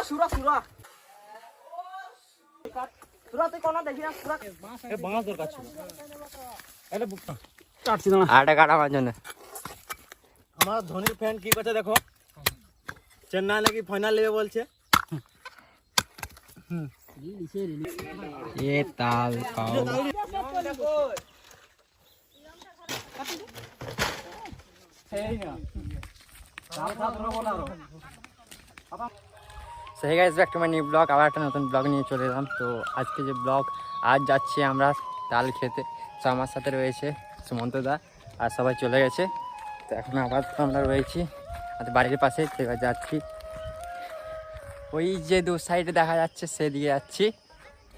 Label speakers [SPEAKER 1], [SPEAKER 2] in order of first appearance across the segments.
[SPEAKER 1] সুরা সুরা সুরা তুই কোন দেখি না সুরা এ বাঁশ দরকার ছিল এটা কাটছি না আটা কাটা আমার জন্য আমার ধোনির ফ্যান কি করছে দেখো চেন্নাই নাকি ফাইনাল নেবে বলছে ये ताल खाओ सही guys back to my new blog আবার একটা নতুন ব্লগ নিয়ে চলে এলাম তো আজকে যে ব্লগ আজ যাচ্ছি আমরা তাল খেতে তো আমার সাথে রয়েছে সুমন্ত দা আর সবাই চলে গেছে তো এখন আবার আমরা রয়েছি আমাদের বাড়ির পাশে তো এবার যাচ্ছি ওই যে দু সাইডে দেখা যাচ্ছে সেদিকে যাচ্ছি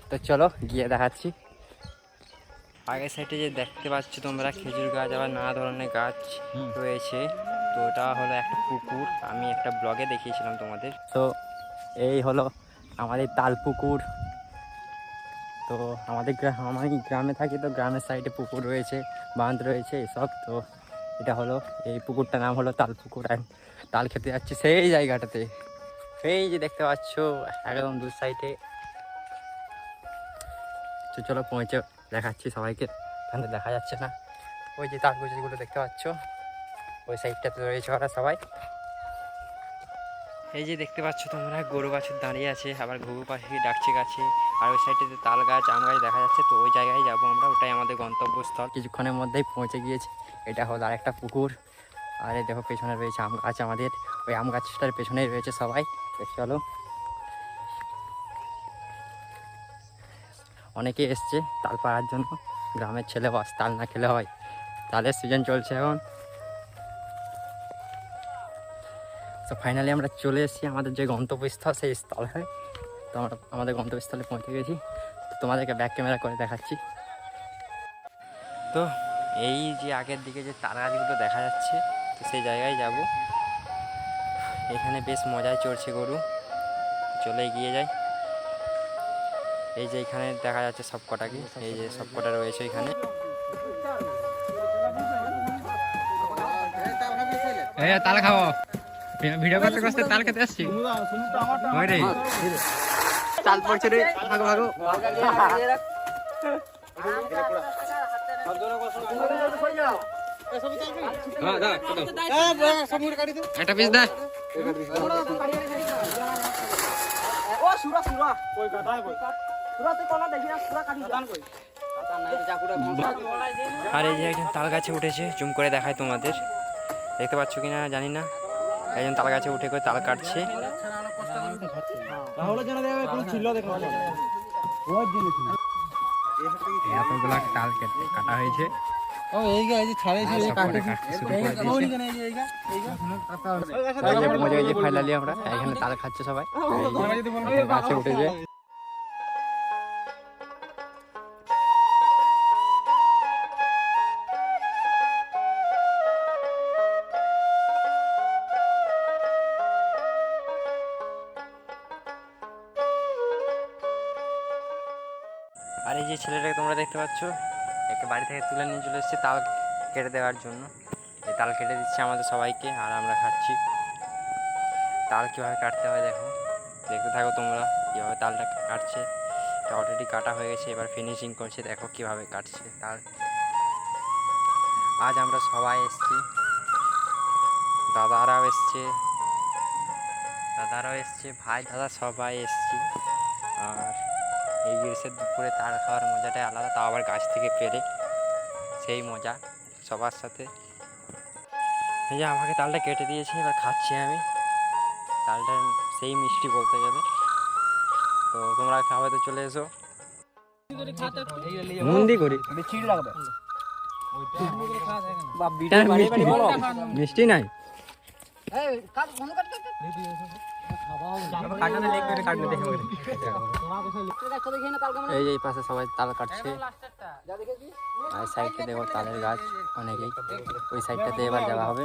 [SPEAKER 1] তো চলো গিয়ে দেখাচ্ছি আগের সাইডে যে দেখতে পাচ্ছ তোমরা খেজুর গাছ আবার নানা ধরনের গাছ রয়েছে তো ওটা হলো একটা পুকুর আমি একটা ব্লগে দেখিয়েছিলাম তোমাদের তো এই হলো আমাদের তাল পুকুর তো আমাদের আমি গ্রামে থাকি তো গ্রামের সাইডে পুকুর রয়েছে বাঁধ রয়েছে এসব তো এটা হলো এই পুকুরটার নাম হলো তাল পুকুর আর তাল খেতে যাচ্ছি সেই জায়গাটাতে এই যে দেখতে পাচ্ছ একদম দু সাইডে তো চলো পৌঁছে দেখাচ্ছি সবাইকে এখানে দেখা যাচ্ছে না ওই যে তাল গুজিগুলো দেখতে পাচ্ছ ওই সাইডটাতে রয়েছে ওরা সবাই এই যে দেখতে পাচ্ছ তোমরা গরু বাছুর দাঁড়িয়ে আছে আবার ঘুঘু পাখি ডাকছে গাছে আর ওই সাইডটাতে তাল গাছ আম গাছ দেখা যাচ্ছে তো ওই জায়গায় যাবো আমরা ওটাই আমাদের গন্তব্যস্থল কিছুক্ষণের মধ্যেই পৌঁছে গিয়েছে এটা হলো আরেকটা পুকুর আর এই দেখো পেছনে রয়েছে আম গাছ আমাদের ওই আম গাছটার পেছনেই রয়েছে সবাই চলো অনেকে এসছে তাল পাড়ার জন্য গ্রামের ছেলে বাস তাল না খেলে হয় তালের সিজন চলছে এখন তো ফাইনালি আমরা চলে এসেছি আমাদের যে গন্তব্যস্থল সেই স্থল হয় তো আমরা আমাদের গন্তব্যস্থলে পৌঁছে গেছি তো তোমাদেরকে ব্যাক ক্যামেরা করে দেখাচ্ছি তো এই যে আগের দিকে যে তাল গাছগুলো দেখা যাচ্ছে তো সেই জায়গায় যাব এখানে বেশ মজায় চড়ছে গরু চলে গিয়ে যায় এই যে এখানে দেখা যাচ্ছে সব কটাকে এই যে সব কটা রয়েছে এখানে তাল খাবো ভিডিও করতে করতে তাল খেতে আসছি তাল পড়ছে রে ভাগো ভাগো একটা পিস দে আর এই যে একজন তাল গাছে উঠেছে জুম করে দেখায় তোমাদের দেখতে পাচ্ছ কিনা জানি না একজন তাল গাছে উঠে করে তাল কাটছে এতগুলা তাল কাটা হয়েছে ফাইনালি আমরা এখানে তাল খাচ্ছে সবাই গাছে উঠেছে আর এই যে ছেলেটাকে তোমরা দেখতে পাচ্ছ একটা বাড়ি থেকে তুলে নিয়ে চলে এসেছে তাল কেটে দেওয়ার জন্য এই তাল কেটে দিচ্ছে আমাদের সবাইকে আর আমরা খাচ্ছি তাল কীভাবে কাটতে হয় দেখো দেখতে থাকো তোমরা কীভাবে তালটা কাটছে এটা অলরেডি কাটা হয়ে গেছে এবার ফিনিশিং করছে দেখো কীভাবে কাটছে তাল আজ আমরা সবাই এসেছি দাদারাও এসছে ভাই দাদা সবাই এসছি আর এই গ্রীষ্মের দুপুরে তাল খাওয়ার মজাটাই আলাদা তাও আবার গাছ থেকে পেরে সেই মজা সবার সাথে এই যে আমাকে তালটা কেটে দিয়েছে এবার খাচ্ছি আমি তালটা সেই মিষ্টি বলতে গেলে তো তোমরা খাওয়াতে তো চলে এসো মন্দি করি মিষ্টি নাই এই যে পাশে সবাই তাল কাটছে আর সাইডে দেখো তালের গাছ অনেকেই ওই সাইডটাতে এবার যাওয়া হবে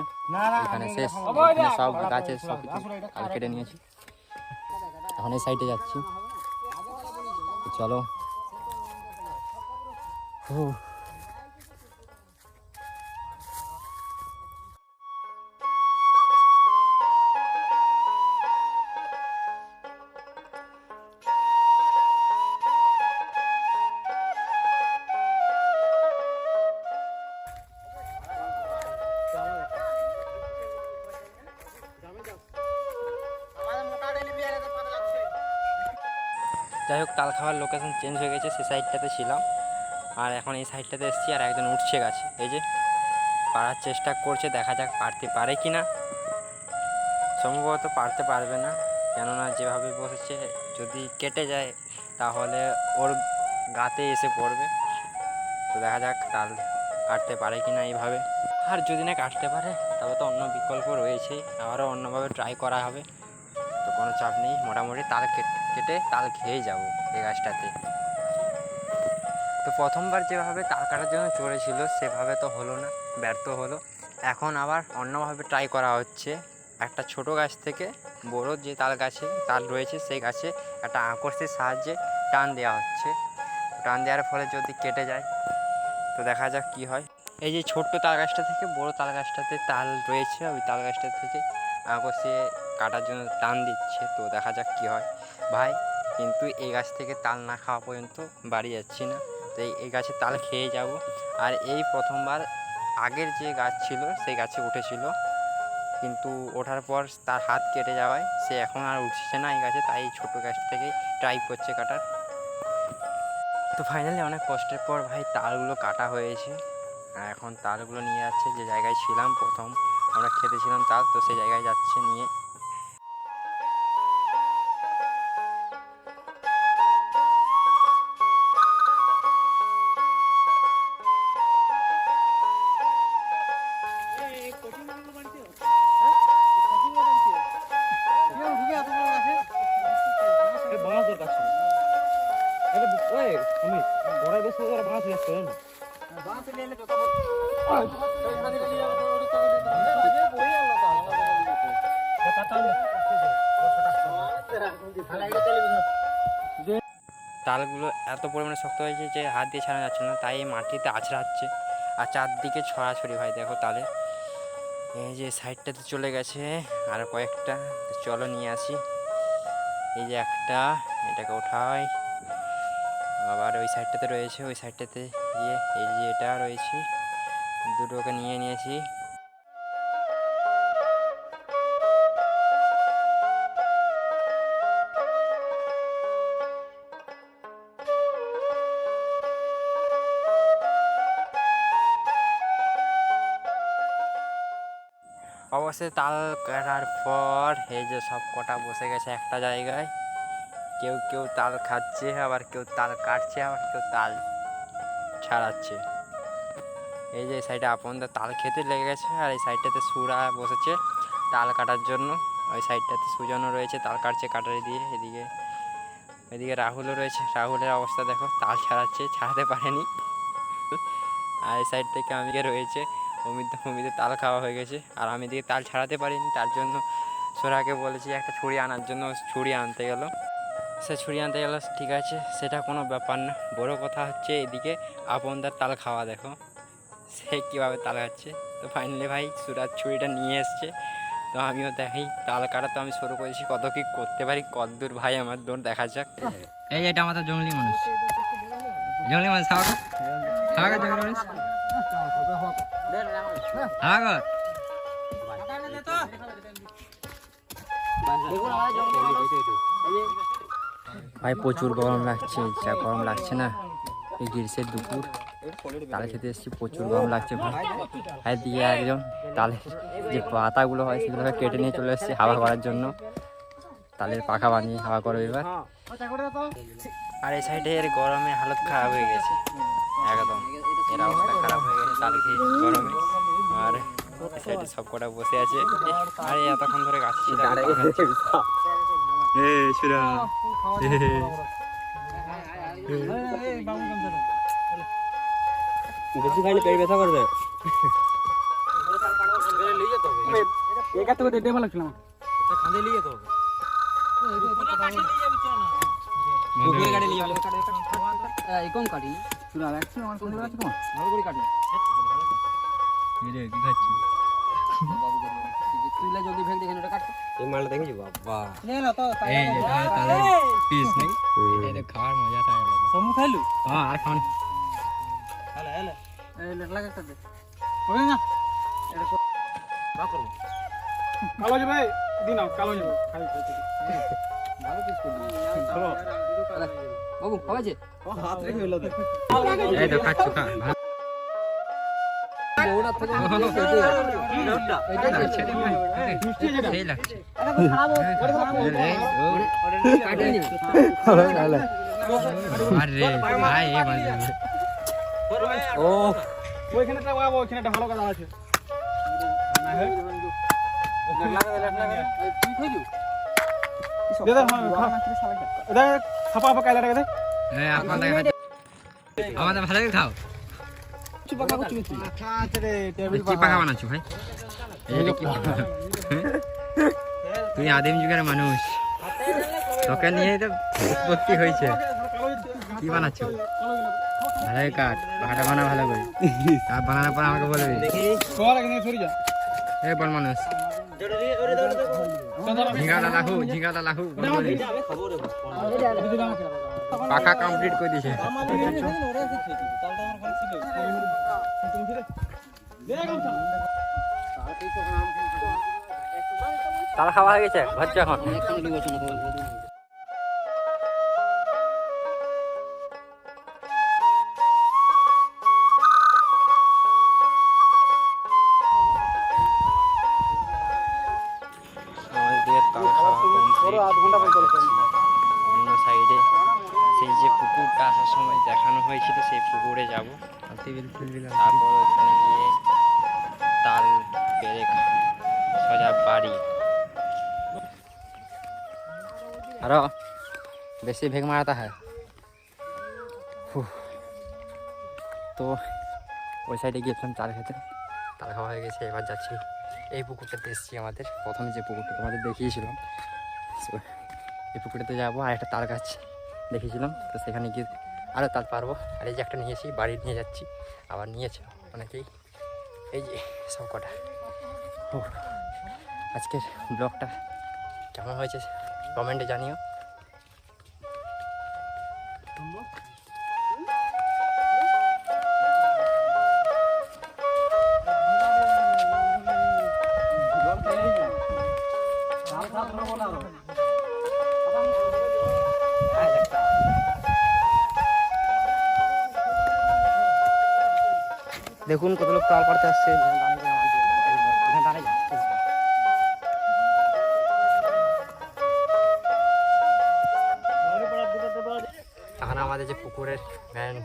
[SPEAKER 1] এখানে শেষ এখানে সব গাছের সব কিছু তাল কেটে নিয়েছি এখন এই সাইডে যাচ্ছি চলো যাই হোক, তাল খাওয়ার লোকেশন চেঞ্জ হয়ে গেছে, সে সাইডটাতে ছিলাম আর এখন এই সাইডটাতে এসেছি। আর একজন উঠছে গাছে, এই যে পারার চেষ্টা করছে, দেখা যাক পারতে পারে কি না। সম্ভবত পারতে পারবে না, কেননা যেভাবে বসেছে যদি কেটে যায় তাহলে ওর গাতে এসে পড়বে। তো দেখা যাক তাল কাটতে পারে কি না এইভাবে। আর যদি না কাটতে পারে তবে তো অন্য বিকল্প রয়েছেই, আবারও অন্যভাবে ট্রাই করা হবে। তো কোনো চাপ নেই, মোটামুটি তাল কেটে তাল খেয়ে যাব এই গাছটাতে। তো প্রথমবার যেভাবে তাল কাটার জন্য চড়েছিল সেভাবে তো হলো না, ব্যর্থ হলো। এখন আবার অন্যভাবে ট্রাই করা হচ্ছে। একটা ছোট গাছ থেকে বড় যে তাল গাছে তাল রয়েছে সেই গাছে একটা আকর্ষের সাহায্যে টান দেওয়া হচ্ছে। টান দেওয়ার ফলে যদি কেটে যায় তো দেখা যাক কি হয়। এই যে ছোট্ট তাল গাছটা থেকে বড় তাল গাছটাতে তাল রয়েছে, ওই তাল গাছটা থেকে আকর্ষে কাটার জন্য টান দিচ্ছে। তো দেখা যাক কি হয় ভাই। কিন্তু এই গাছ থেকে তাল না খাওয়া পর্যন্ত বাড়ি যাচ্ছি না। তো এই গাছে তাল খেয়ে যাব। আর এই প্রথমবার আগের যে গাছ ছিল সেই গাছে উঠেছিল, কিন্তু ওঠার পর তার হাত কেটে যাওয়ায় সে এখন আর উঠছে না এই গাছে, তাই এই ছোটো গাছ থেকেই ট্রাই করছে কাটার। তো ফাইনালি অনেক কষ্টের পর ভাই তালগুলো কাটা হয়েছে। আর এখন তালগুলো নিয়ে যাচ্ছে যে জায়গায় ছিলাম প্রথম আমরা খেতেছিলাম তাল, তো সেই জায়গায় যাচ্ছে নিয়ে। তালগুলো এত পরিমাণে শক্ত হয়েছে যে হাত দিয়ে ছাড়ানো যাচ্ছে না, তাই এই মাটিতে আছড়াচ্ছে। আর চারদিকে ছড়াছড়ি ভাই দেখো তালে। এই যে সাইডটাতে চলে গেছে আর কয়েকটা, চলো নিয়ে আসি। এই যে একটা, এটাকে ওঠাই। আবার ওই সাইডটাতে রয়েছে, ওই সাইডটাতে গিয়ে এই যে এটা রয়েছে, দুটোকে নিয়ে নিয়েছি। অবশ্যই তাল কাটার পর এই যে সব কটা বসে গেছে একটা জায়গায়। কেউ কেউ তাল খাচ্ছে, আবার কেউ তাল কাটছে, আবার কেউ তাল ছাড়াচ্ছে। এই যে সাইডে আপনদা তাল খেতে লেগে গেছে, আর এই সাইডটাতে সুরা বসেছে তাল কাটার জন্য। ওই সাইডটাতে সুজনও রয়েছে, তাল কাটছে কাটারি দিয়ে। এদিকে রাহুলও রয়েছে, রাহুলের অবস্থা দেখো, তাল ছাড়াতে পারেনি। আর এই সাইড থেকে আমিকে রয়েছে, অমিতে তাল খাওয়া হয়ে গেছে। আর আমি দিকে তাল ছাড়াতে পারিনি, তার জন্য সোরাকে বলেছি একটা ছুরি আনার জন্য, ছুরি আনতে গেল। সে ছুরি আনতে গেল, ঠিক আছে সেটা কোনো ব্যাপার না, বড় কথা হচ্ছে এদিকে আপনদার তাল খাওয়া দেখো সে কীভাবে তাল খাচ্ছে। তো ফাইনালি ভাই সুরাজ ছুরিটা নিয়ে এসছে, তো আমিও দেখি তাল কাটা তো আমি শুরু করেছি, কত কি করতে পারি কতদূর ভাই আমার দৌড় দেখা যাক। এই এটা আমাদের জঙ্গলি মানুষ, জঙ্গলি মানুষ খাওয়া খাওয়া জঙ্গলি মানুষ ভাই প্রচুর গরম লাগছে, যা গরম লাগছে না এই গ্রীষ্মের দুপুর। তাল খেতে এসেছি, প্রচুর গরম লাগছে ভাই। আর দিয়ে একজন তালের যে পাতাগুলো হয় সেগুলোকে কেটে নিয়ে চলে এসেছি হাওয়া করার জন্য, তালের পাখা বানিয়ে হাওয়া করো এবার। আর এই সাইডের গরমে হালত খারাপ হয়ে গেছে একদম, এর অবস্থা খারাপ হয়ে গেছে তাল খেয়ে গরমে। আর এই সাইডে সব কটা বসে আছে, আর এতক্ষণ ধরে গাছ ছিল বেশি খাইলে পেট ব্যথা করবে। খাওয়ার মজাটা আর খাওয়ান কালো যাবে দিন কালো যাবে বাবু খাওয়া আছে
[SPEAKER 2] হাত রেখে হলো তো
[SPEAKER 1] এই তো খাচ্ছ খা সেই লাগছে আরে ভাই এই মাঝে ও
[SPEAKER 2] ওইখানেটা বাবা ওইখানেটা ভালো কথা আছে
[SPEAKER 1] আমাদের ভালো করে খাও পাকা বানাচ্ছো ভাই তুই আদিম যুগের মানুষ তোকে নিয়ে তো উৎপত্তি হয়েছে কি বানাচ্ছ ভালো কাট পাহাড়া বানা ভালো করে আর বানানোর পর আমাকে বলবি এই বল মানুষ ঝিঙ্গাটা লাহু পাখা কমপ্লিট করে দিয়েছে তাল খাওয়া হয়ে গেছে ভাবছো এখন অন্য সাইডে সেই যে পুকুরটা আসার সময় দেখানো হয়েছিল সেই পুকুরে যাবো তারপর ওখানে গিয়ে তাল পেরে সোজা বাড়ি আরো বেশি ভেগ মারাতা হয় তো ওই সাইডে গিয়েছিলাম তাল খেতে তাল খাওয়া হয়ে গেছে এবার যাচ্ছি এই পুকুরটাতে এসেছি আমাদের প্রথমে যে পুকুরটা তোমাদের দেখিয়েছিলাম এই পুকুরটাতে যাবো আর একটা তাল গাছ দেখিয়েছিলাম তো সেখানে গিয়ে আরও তাল পারবো আর এই যে একটা নিয়েছি বাড়ি নিয়ে যাচ্ছি আবার নিয়েছে অনেকেই এই যে সব কটা ও আজকের ব্লগটা কেমন হয়েছে কমেন্টে জানিও দেখুন কত লোক তাল পাড়তে আসছে এখন আমাদের যে পুকুরের মেন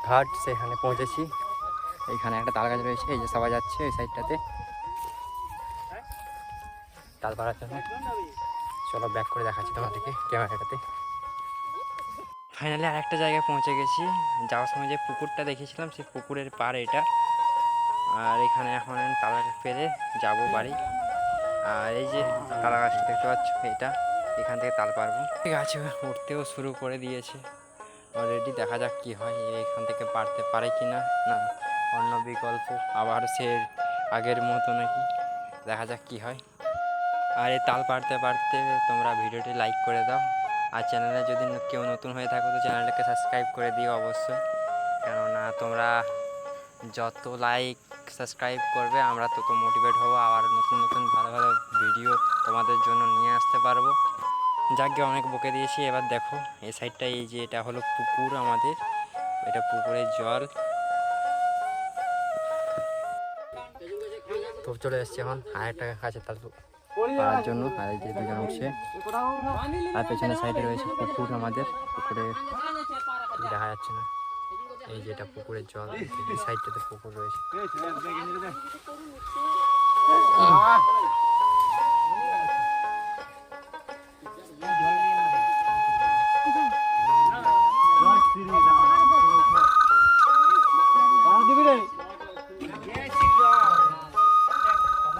[SPEAKER 1] ঘাট সেখানে পৌঁছেছি এইখানে একটা তাল গাছ রয়েছে এই যে সবাই যাচ্ছে ওই সাইডটাতে তাল পাড়ার জন্য চলো ব্যাক করে দেখাচ্ছি তোমাদেরকে ক্যামেরাটাতে ফাইনালি আর একটা জায়গায় পৌঁছে গেছি যাওয়ার সময় যে পুকুরটা দেখেছিলাম সেই পুকুরের পাড় এটা আর এখানে এখন তাল পেরে যাব বাড়ি আর এই যে তাল গাছটা দেখতে পাচ্ছ এটা এখান থেকে তাল পারবো গাছে উঠতেও শুরু করে দিয়েছে অলরেডি দেখা যাক কি হয় এখান থেকে পারতে পারে কি না না অন্য বিকল্প আবার সে আগের মতো নাকি দেখা যাক কি হয় আর এই তাল পারতে পারতে তোমরা ভিডিওটি লাইক করে দাও আর চ্যানেলে যদি কেউ নতুন হয়ে থাকো তো চ্যানেলটাকে সাবস্ক্রাইব করে দিও অবশ্যই কেননা তোমরা যত লাইক সাবস্ক্রাইব করবে আমরা তত মোটিভেট হবো আবার নতুন নতুন ভালো ভালো ভিডিও তোমাদের জন্য নিয়ে আসতে পারবো যাকে অনেক বকে দিয়েছি এবার দেখো এই সাইডটা এই যে এটা হলো পুকুর আমাদের এটা পুকুরের জল তো চলে এসছি এখন আরেকটা কাছে তাল পাওয়ার জন্য আর এই যে দুজন উঠছে আর পেছনের সাইডে রয়েছে পুকুর আমাদের পুকুরে দেখা যাচ্ছে না এই যে এটা পুকুরের জল এই সাইডটাতে পুকুর রয়েছে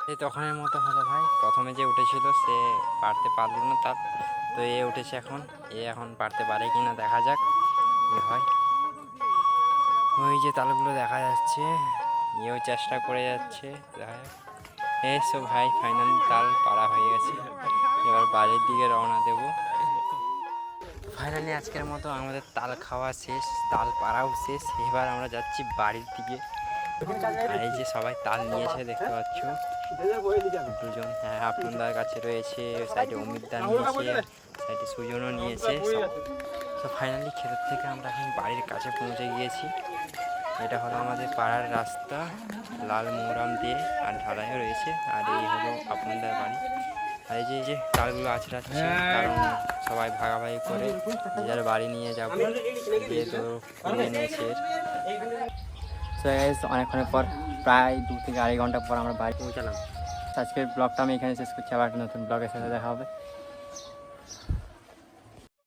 [SPEAKER 1] এই তখনের মতো হলো ভাই প্রথমে যে উঠেছিল সে পারতে পারলো না তার তো এ উঠেছে এখন পারতে পারে কিনা দেখা যাক কি হয় ওই যে তালগুলো দেখা যাচ্ছে এও চেষ্টা করে যাচ্ছে দেখা যাক এই সো ভাই ফাইনালি তাল পাড়া হয়ে গেছে এবার বাড়ির দিকে রওনা দেব ফাইনালি আজকের মতো আমাদের তাল খাওয়া শেষ তাল পাড়াও শেষ এবার আমরা যাচ্ছি বাড়ির দিকে আর এই যে সবাই তাল নিয়েছে দেখতে পাচ্ছ দুজন, হ্যাঁ আপনার কাছে রয়েছে, সাইডে অমিত দা নিয়েছে, সাইডে সুজনও নিয়েছে। তো ফাইনালি ক্ষেত থেকে আমরা এখন বাড়ির কাছে পৌঁছে গিয়েছি। এটা হলো আমাদের পাড়ার রাস্তা, লাল মোহরাম দিয়ে আর ঢালাইও রয়েছে। আর এই হলো আপনাদের বাড়ি। আর এই যে তালগুলো আছড়াচ্ছে, কারণ সবাই ভাগাভাগি করে যে যার বাড়ি নিয়ে যাবো, যেহেতু কুড়িয়ে নিয়েছে। তো গাইস অনেকক্ষণের পর, প্রায় 2 থেকে 2.5 ঘন্টা পর আমরা বাড়ি পৌঁছালাম। আজকের ব্লগটা আমি এখানে শেষ করছি, আবার একটা নতুন ব্লগের সাথে দেখা হবে।